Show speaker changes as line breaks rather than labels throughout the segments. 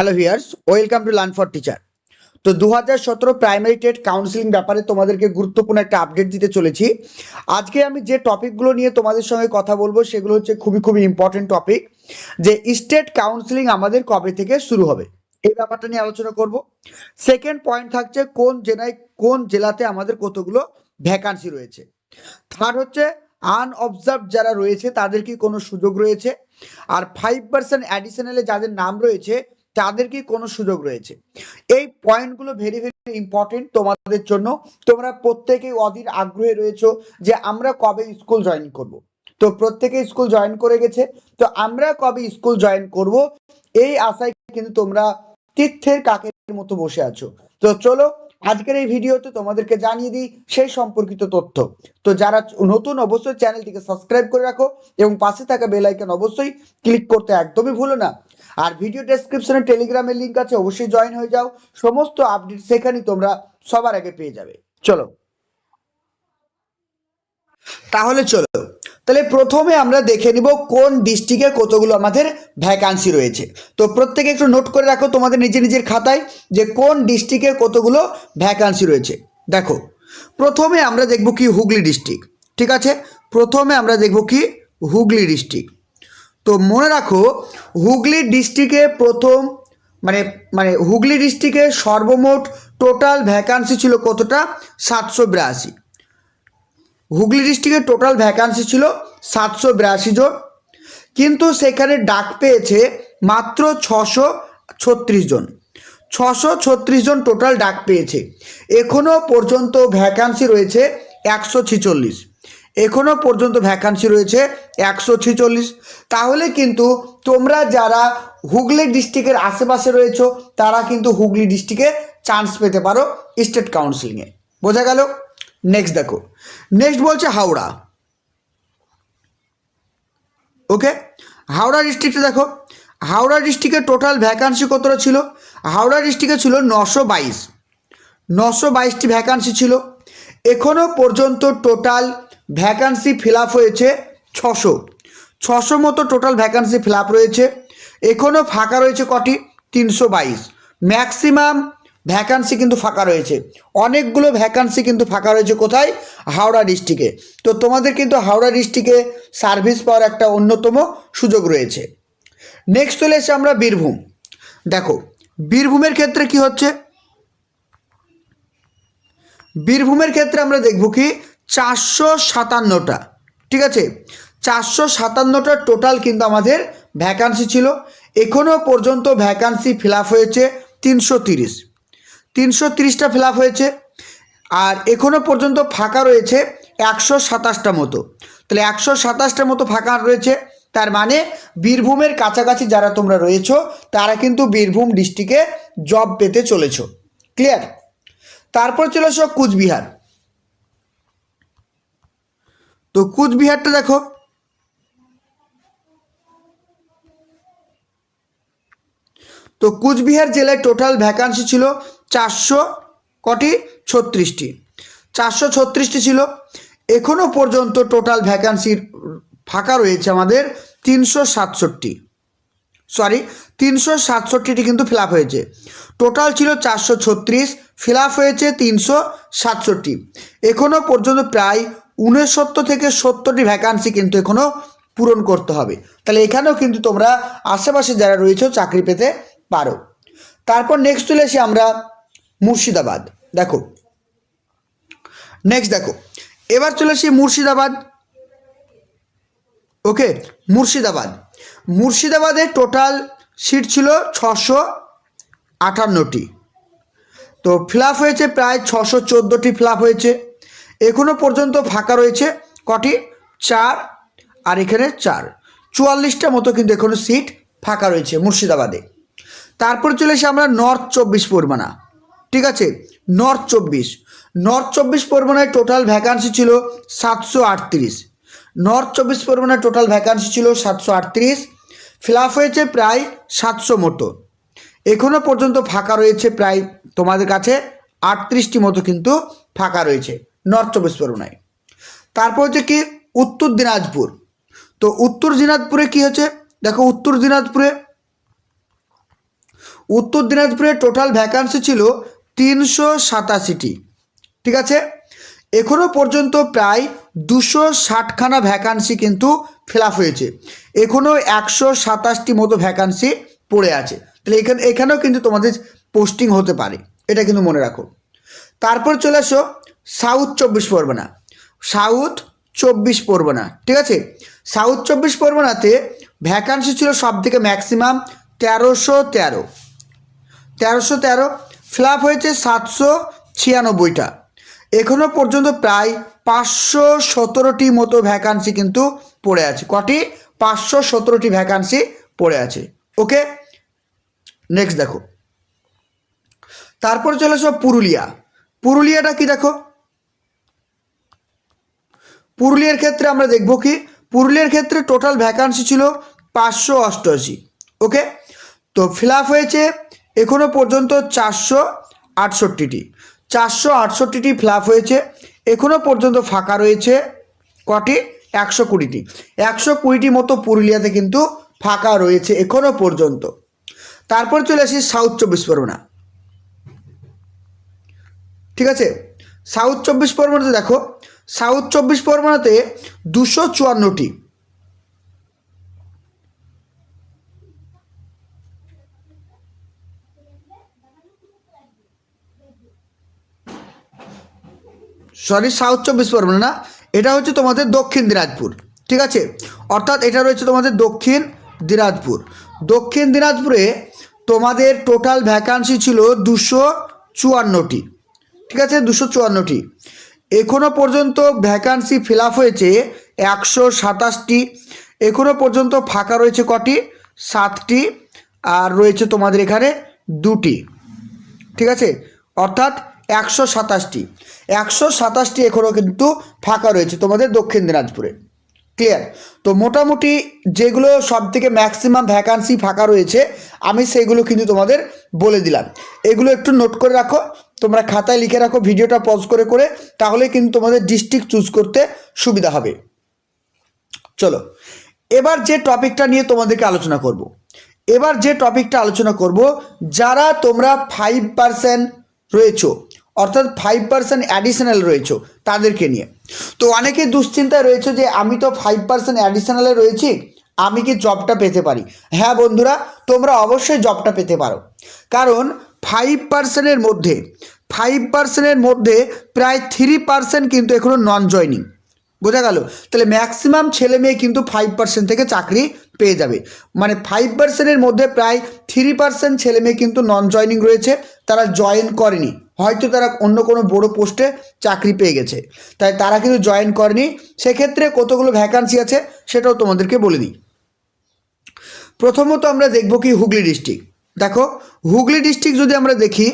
Hello viewers, welcome to learn for teacher. তো 2017 primary TET counselling ব্যাপারে তোমাদেরকে গুরুত্বপূর্ণ একটা আপডেট দিতে চলেছি। আজকে আমি যে টপিকগুলো নিয়ে তোমাদের সঙ্গে কথা বলবো সেগুলো হচ্ছে খুবই খুবই ইম্পর্টেন্ট টপিক। যে স্টেট কাউন্সিলিং আমাদের কবে থেকে শুরু হবে এই ব্যাপারটা নিয়ে আলোচনা করব। সেকেন্ড পয়েন্ট থাকছে কোন জেলাতে আমাদের কতগুলো ভ্যাকান্সি রয়েছে। থার্ড হচ্ছে আনঅবজার্ভ যারা রয়েছে তাদের কি কোনো সুযোগ রয়েছে। আর 5% অ্যাডিশনালে যাদের নাম রয়েছে তাদের কি কোনো সুযোগ রয়েছে। এই পয়েন্টগুলো ভেরি ভেরি ইম্পর্টেন্ট তোমাদের জন্য। তোমরা প্রত্যেকেই অধীর আগ্রহে রয়েছো যে আমরা কবে স্কুল জয়েন করব। তো প্রত্যেকে স্কুল জয়েন করে গেছে, তো আমরা কবে স্কুল জয়েন করব এই আশায় কিন্তু তোমরা তীর্থের কাকের মতো বসে আছো। তো চলো আজকের এই ভিডিওতে তোমাদেরকে জানিয়ে দিই সেই সম্পর্কিত তথ্য। তো যারা নতুন অবশ্যই চ্যানেলটিকে সাবস্ক্রাইব করে রাখো এবং পাশে থাকা বেল আইকন অবশ্যই ক্লিক করতে একদমই ভুলো না। আর ভিডিও ডেসক্রিপশনে টেলিগ্রামের লিংক আছে, অবশ্যই জয়েন হয়ে যাও। সমস্ত আপডেট সেখানেই তোমরা সবার আগে পেয়ে যাবে। চলো তাহলে প্রথমে আমরা দেখে নিব কোন ডিস্ট্রিক্টে কতগুলো আমাদের ভ্যাকান্সি রয়েছে। তো প্রত্যেকে একটু নোট করে রাখো তোমাদের নিজের খাতায় যে কোন ডিস্ট্রিক্টে কতগুলো ভ্যাকান্সি রয়েছে। দেখো, প্রথমে আমরা দেখব কি হুগলি ডিস্ট্রিক্ট। ঠিক আছে, প্রথমে আমরা দেখব কি হুগলি ডিস্ট্রিক্ট। তো মনে রাখো হুগলি ডিস্ট্রিক্টে প্রথম মানে মানে হুগলি ডিস্ট্রিক্টে সর্বমোট টোটাল ভ্যাকান্সি ছিল কতটা? 782। হুগলি ডিস্ট্রিক্টের টোটাল ভ্যাকান্সি ছিল 782 জন, কিন্তু সেখানে ডাক পেয়েছে মাত্র 636 জন। 636 জন টোটাল ডাক পেয়েছে। এখনও পর্যন্ত ভ্যাকান্সি রয়েছে 146। এখনও পর্যন্ত ভ্যাকান্সি রয়েছে 146। তাহলে কিন্তু তোমরা যারা হুগলি ডিস্ট্রিক্টের আশেপাশে রয়েছো তারা কিন্তু হুগলি ডিস্ট্রিক্টে চান্স পেতে পারো স্টেট কাউন্সিলিংয়ে। বোঝা গেল? নেক্সট দেখো, নেক্সট বলছে হাওড়া। ওকে, হাওড়া ডিস্ট্রিক্টে দেখো, হাওড়া ডিস্ট্রিক্টের টোটাল ভ্যাকান্সি কতটা ছিল? হাওড়া ডিস্ট্রিক্টে ছিল 922। 922টি ভ্যাকান্সি ছিল। এখনও পর্যন্ত টোটাল ভ্যাকান্সি ফিল আপ হয়েছে 600 মতো টোটাল ভ্যাকান্সি ফিল আপ রয়েছে। এখনও ফাঁকা রয়েছে কটি? 322। ম্যাক্সিমাম ভ্যাকান্সি কিন্তু ফাঁকা রয়েছে, অনেকগুলো ভ্যাকান্সি কিন্তু ফাঁকা রয়েছে। কোথায়? হাওড়া ডিস্ট্রিক্টে। তো তোমাদের কিন্তু হাওড়া ডিস্ট্রিক্টে সার্ভিস পাওয়ার একটা অন্যতম সুযোগ রয়েছে। নেক্সট চলে এসে আমরা বীরভূম। দেখো, বীরভূমের ক্ষেত্রে কি হচ্ছে? বীরভূমের ক্ষেত্রে আমরা দেখব কি 457টা। ঠিক আছে, 457টা টোটাল কিন্তু আমাদের ভ্যাকান্সি ছিল। এখনও পর্যন্ত ভ্যাকান্সি ফিল আপ হয়েছে 330টা ফিল আপ হয়েছে। আর এখনও পর্যন্ত ফাঁকা রয়েছে 127টা মতো। তাহলে 127টা মতো ফাঁকা রয়েছে, তার মানে বীরভূমের কাছাকাছি যারা তোমরা রয়েছো তারা কিন্তু বীরভূম ডিস্ট্রিক্টে জব পেতে চলেছো। ক্লিয়ার? তারপর চলে আসো কুচবিহার। তো কুচবিহারটা দেখো, তো কুচবিহার জেলায় টোটাল ভ্যাকান্সি ছিল 436টি। 436টি ছিল। এখনও পর্যন্ত টোটাল ভ্যাকান্সির ফাঁকা রয়েছে আমাদের 367টি কিন্তু ফিল আপ হয়েছে। টোটাল ছিল 436, ফিল আপ হয়েছে 367। এখনও পর্যন্ত প্রায় 69 থেকে 70টি ভ্যাকান্সি কিন্তু এখনও পূরণ করতে হবে। তাহলে এখানেও কিন্তু তোমরা আশেপাশে যারা রয়েছে চাকরি পেতে পারো। তারপর নেক্সট চলে আসি আমরা মুর্শিদাবাদ। দেখো, নেক্সট দেখো, এবার চলে আসি মুর্শিদাবাদ। ওকে, মুর্শিদাবাদের টোটাল সিট ছিল 658টি। তো ফিল আপ হয়েছে প্রায় 614টি ফিল আপ হয়েছে। এখনও পর্যন্ত ফাঁকা রয়েছে কটি? 4, আর এখানে 4, 44টা মতো কিন্তু এখনও সিট ফাঁকা রয়েছে মুর্শিদাবাদে। তারপর চলে এসে আমরা নর্থ 24 পরগনা। ঠিক আছে, নর্থ 24 পরগনায় টোটাল ভ্যাকান্সি ছিল 738। নর্থ 24 পরগনায় টোটাল ভ্যাকান্সি ছিল 738, ফিল আপ হয়েছে প্রায় 700 মতো। এখনও পর্যন্ত ফাঁকা রয়েছে প্রায় তোমাদের কাছে 38টি মতো কিন্তু ফাঁকা রয়েছে নর্থ 24 পরগনায়। তারপর হচ্ছে কি উত্তর দিনাজপুর। তো উত্তর দিনাজপুরে কি হচ্ছে? দেখো, উত্তর দিনাজপুরের টোটাল ভ্যাকান্সি ছিল 387টি। ঠিক আছে, এখনও পর্যন্ত প্রায় 260খানা ভ্যাকান্সি কিন্তু ফিল আপ হয়েছে, এখনও 127টি মতো ভ্যাকান্সি পড়ে আছে। তাহলে এখানেও কিন্তু তোমাদের পোস্টিং হতে পারে, এটা কিন্তু মনে রাখো। তারপর চলে আসো সাউথ 24 পরগনা। সাউথ 24 পরগনা, ঠিক আছে, সাউথ 24 পরগনাতে ভ্যাকান্সি ছিল সব থেকে ম্যাক্সিমাম 1313 ফিল আপ হয়েছে 796টা। এখনও পর্যন্ত প্রায় 517টি মতো ভ্যাকান্সি কিন্তু পড়ে আছে। কটি? 517টি ভ্যাকান্সি পড়ে আছে। ওকে, নেক্সট দেখো। তারপর চলে আসো পুরুলিয়া। পুরুলিয়াটা কি দেখো, পুরুলিয়ার ক্ষেত্রে আমরা দেখব কি, পুরুলিয়ার ক্ষেত্রে টোটাল ভ্যাকান্সি ছিল 588। ওকে, তো ফিল আপ হয়েছে এখনও পর্যন্ত 468টি ফিল আপ হয়েছে। এখনও পর্যন্ত ফাঁকা রয়েছে কটি? 120টি। 120টি মতো পুরুলিয়াতে কিন্তু ফাঁকা রয়েছে এখনও পর্যন্ত। তারপর চলে আসি সাউথ 24 পরগনা। ঠিক আছে, সাউথ 24 পরগনাতে দেখো, সাউথ 24 পরগনাতে 254টি। সরি, সাউথ 24 পরগনা না, এটা হচ্ছে তোমাদের দক্ষিণ দিনাজপুর। ঠিক আছে, অর্থাৎ এটা রয়েছে তোমাদের দক্ষিণ দিনাজপুর। দক্ষিণ দিনাজপুরে তোমাদের টোটাল ভ্যাকান্সি ছিল 254টি। ঠিক আছে, 254টি। এখনও পর্যন্ত ভ্যাকান্সি ফিল আপ হয়েছে 127টি। এখনও পর্যন্ত ফাঁকা রয়েছে কটি? 7টি। আর রয়েছে তোমাদের এখানে 2টি। ঠিক আছে, অর্থাৎ 127টি এখনও কিন্তু ফাঁকা রয়েছে তোমাদের দক্ষিণ দিনাজপুরে। ক্লিয়ার? তো মোটামুটি যেগুলো সব থেকে ম্যাক্সিমাম ভ্যাকান্সি ফাঁকা রয়েছে আমি সেগুলো কিন্তু তোমাদের বলে দিলাম। এগুলো একটু নোট করে রাখো, তোমরা খাতায় লিখে রাখো ভিডিওটা পজ করে করে, তাহলে কিন্তু তোমাদের ডিস্ট্রিক্ট চুজ করতে সুবিধা হবে। চলো এবার যে টপিকটা নিয়ে তোমাদেরকে আলোচনা করব, যারা তোমরা 5% রয়েছো, অর্থাৎ 5% অ্যাডিশনাল রয়েছো তাদেরকে নিয়ে। তো অনেকে দুশ্চিন্তায় রয়েছে যে আমি তো 5% অ্যাডিশনালে রয়েছি, আমি কি জবটা পেতে পারি? হ্যাঁ বন্ধুরা, তোমরা অবশ্যই জবটা পেতে পারো, কারণ 5%-এর মধ্যে প্রায় 3% কিন্তু এখনও নন জয়নিং। বোঝা গেল? তাহলে ম্যাক্সিমাম ছেলে মেয়ে কিন্তু 5% থেকে চাকরি পেয়ে যাবে। মানে 5%-এর মধ্যে প্রায় 3% ছেলে মেয়ে কিন্তু নন জয়নিং রয়েছে, তারা জয়েন করেনি, হয়তো তারা অন্য কোনো বড় পোস্টে চাকরি পেয়ে গেছে, তাই তারা কিন্তু জয়েন করেনি। সেক্ষেত্রে কতগুলো ভ্যাকান্সি আছে সেটাও তোমাদেরকে বলে দিই। প্রথমত আমরা দেখব কি হুগলি ডিস্ট্রিক্ট। দেখো হুগলি ডিস্ট্রিক্ট যদি আমরা দেখি,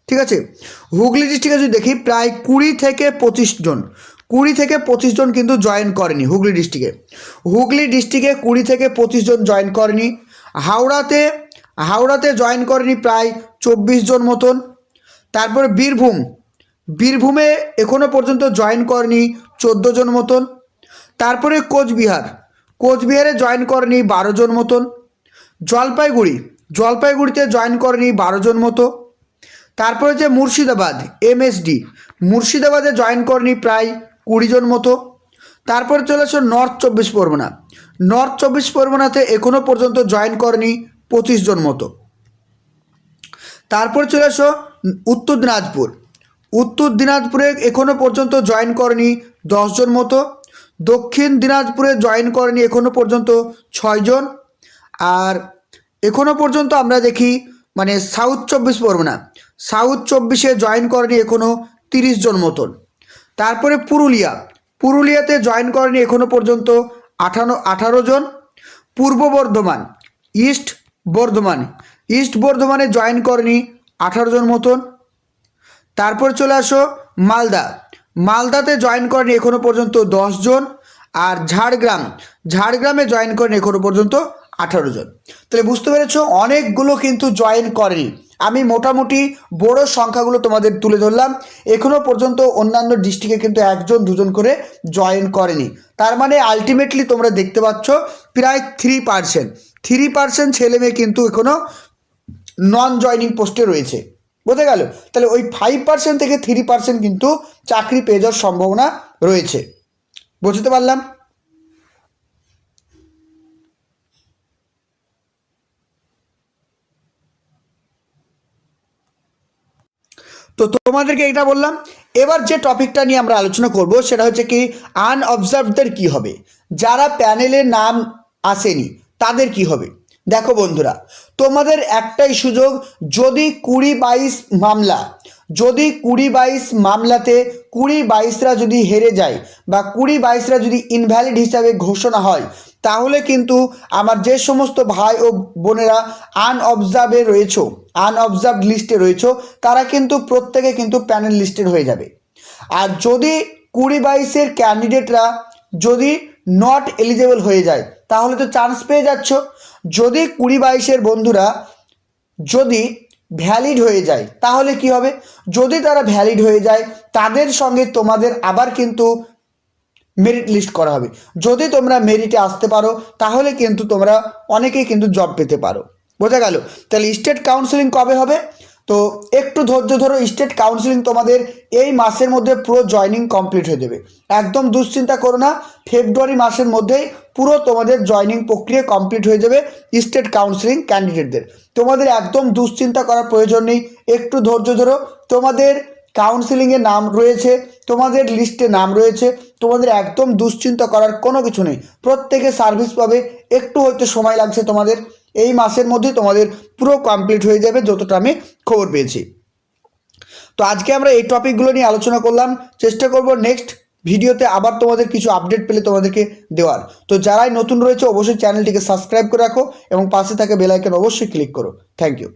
ঠিক আছে, হুগলি ডিস্ট্রিক্টে যদি দেখি প্রায় 20 থেকে 25 জন কিন্তু জয়েন করেনি হুগলি ডিস্ট্রিক্টে। 20 থেকে 25 জন জয়েন করেনি। হাওড়াতে জয়েন করেনি প্রায় 24 জন মতন। তারপরে বীরভূমে এখনও পর্যন্ত জয়েন করেনি 14 জন মতন। তারপরে কোচবিহারে জয়েন করেনি 12 জন মতন। জলপাইগুড়িতে জয়েন করেনি 12 জন মতো। তারপরে যে মুর্শিদাবাদ MSD, মুর্শিদাবাদে জয়েন করেনি প্রায় 20 জন মতো। তারপরে চলে আসো নর্থ 24 পরগনাতে এখনও পর্যন্ত জয়েন করেনি 25 জন মতো। তারপর চলে আসো উত্তর দিনাজপুরে এখনও পর্যন্ত জয়েন করেনি 10 জন মতো। দক্ষিণ দিনাজপুরে জয়েন করেনি এখনও পর্যন্ত 6 জন। আর এখনও পর্যন্ত আমরা দেখি মানে সাউথ 24 জয়েন করেনি এখনও 30 জন মতন। তারপরে পুরুলিয়াতে জয়েন করেনি এখনও পর্যন্ত 18 জন। পূর্ব বর্ধমান ইস্ট বর্ধমানে জয়েন করেনি 18 জন মতন। তারপর চলে আসো মালদাতে জয়েন করেনি এখনও পর্যন্ত 10 জন। আর ঝাড়গ্রামে জয়েন করেনি এখনও পর্যন্ত 18 জন। তাহলে বুঝতে পেরেছো অনেকগুলো কিন্তু জয়েন করেনি। আমি মোটামুটি বড় সংখ্যাগুলো তোমাদের তুলে ধরলাম। এখনও পর্যন্ত অন্যান্য ডিস্ট্রিক্টে কিন্তু 1জন 2জন করে জয়েন করেনি। তার মানে আলটিমেটলি তোমরা দেখতে পাচ্ছ প্রায় 3% ছেলে মেয়ে কিন্তু এখনো নন জয়নিং পোস্টে রয়েছে। বোঝা গেল? তাহলে ওই 5% থেকে 3% কিন্তু চাকরি পেয়ে যাওয়ার সম্ভাবনা রয়েছে। বুঝতে পারলাম? তো তোমাদেরকে এটা বললাম। এবার যে টপিকটা নিয়ে আমরা আলোচনা করব সেটা হচ্ছে কি আনঅবজার্ভদের কি হবে, যারা প্যানেলে নাম আসেনি তাদের কি হবে। দেখো বন্ধুরা, তোমাদের একটাই সুযোগ, যদি 20-22 মামলা, যদি 20-22 মামলাতে 20-22রা যদি হেরে যায় বা 20-22রা যদি ইনভ্যালিড হিসাবে ঘোষণা হয়, তাহলে কিন্তু আমার যে সমস্ত ভাই ও বোনেরা আনঅবজার্ভে রয়েছো, আনঅবজার্ভ লিস্টে রয়েছো, তারা কিন্তু প্রত্যেকে কিন্তু প্যানেল লিস্টেড হয়ে যাবে। আর যদি 20-22-এর ক্যান্ডিডেটরা যদি নট এলিজেবল হয়ে যায়, তাহলে তো চান্স পেয়ে যাচ্ছ। যদি 20-22-এর বন্ধুরা যদি ভ্যালিড হয়ে যায়, তাহলে কি হবে? যদি তারা ভ্যালিড হয়ে যায়, তাদের সঙ্গে তোমাদের আবার কিন্তু মেরিট লিস্ট করা হবে। যদি তোমরা মেরিটে আসতে পারো, তাহলে কিন্তু তোমরা অনেকেই কিন্তু জব পেতে পারো। বোঝা গেল? তাহলে স্টেট কাউন্সিলিং কবে হবে? তো একটু ধৈর্য ধরো, স্টেট কাউন্সিলিং তোমাদের এই মাসের মধ্যে পুরো জয়নিং কমপ্লিট হয়ে যাবে। একদম দুশ্চিন্তা করো না, ফেব্রুয়ারি মাসের মধ্যেই পুরো তোমাদের জয়নিং প্রক্রিয়া কমপ্লিট হয়ে যাবে স্টেট কাউন্সিলিং ক্যান্ডিডেটদের। তোমাদের একদম দুশ্চিন্তা করার প্রয়োজন নেই, একটু ধৈর্য ধরো। তোমাদের কাউন্সিলিংয়ে নাম রয়েছে, তোমাদের লিস্টে নাম রয়েছে, তোমাদের একদম দুশ্চিন্তা করার কোনো কিছু নেই। প্রত্যেকে সার্ভিস পাবে, একটু হয়তো সময় লাগছে তোমাদের, এই মাসের মধ্যেই তোমাদের পুরো কমপ্লিট হয়ে যাবে যতটা আমি খবর পেয়েছি। তো আজকে আমরা এই টপিকগুলো নিয়ে আলোচনা করলাম। চেষ্টা করব নেক্সট ভিডিওতে আবার তোমাদের কিছু আপডেট পেলে তোমাদেরকে দেওয়ার। তো যারাই নতুন রয়েছে অবশ্যই চ্যানেলটিকে সাবস্ক্রাইব করে রাখো এবং পাশে থাকা বেল আইকন অবশ্যই ক্লিক করো। Thank you.